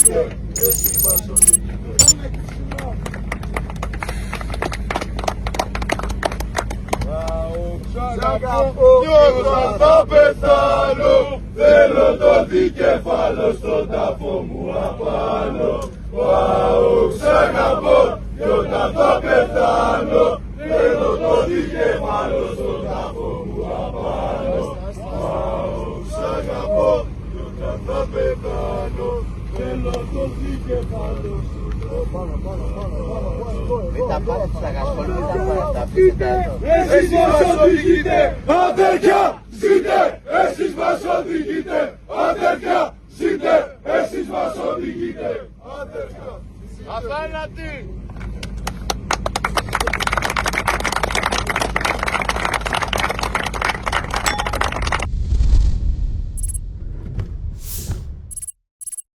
οδηγείτε, εσείς μας οδηγείτε. Σ' αγαπώ κι όταν θα πεθάνω, θέλω το δικέφαλο στον τάφο μου απάνω. Σ' αγαπώ κι όταν θα πεθάνω, θέλω το δικέφαλο στον τάφο μου απάνω. Σ' αγαπώ κι όταν θα πεθάνω, θέλω το δικέφαλο στον τάφο μου απάνω. Μην τα πάρετε στα γασχόλου, μην τα πάρετε. Εσείς μας οδηγείτε, αδέρφια, ζείτε, εσείς μας οδηγείτε, αδέρφια, ζείτε, εσείς μας οδηγείτε, αδέρφια. Αθάνατη!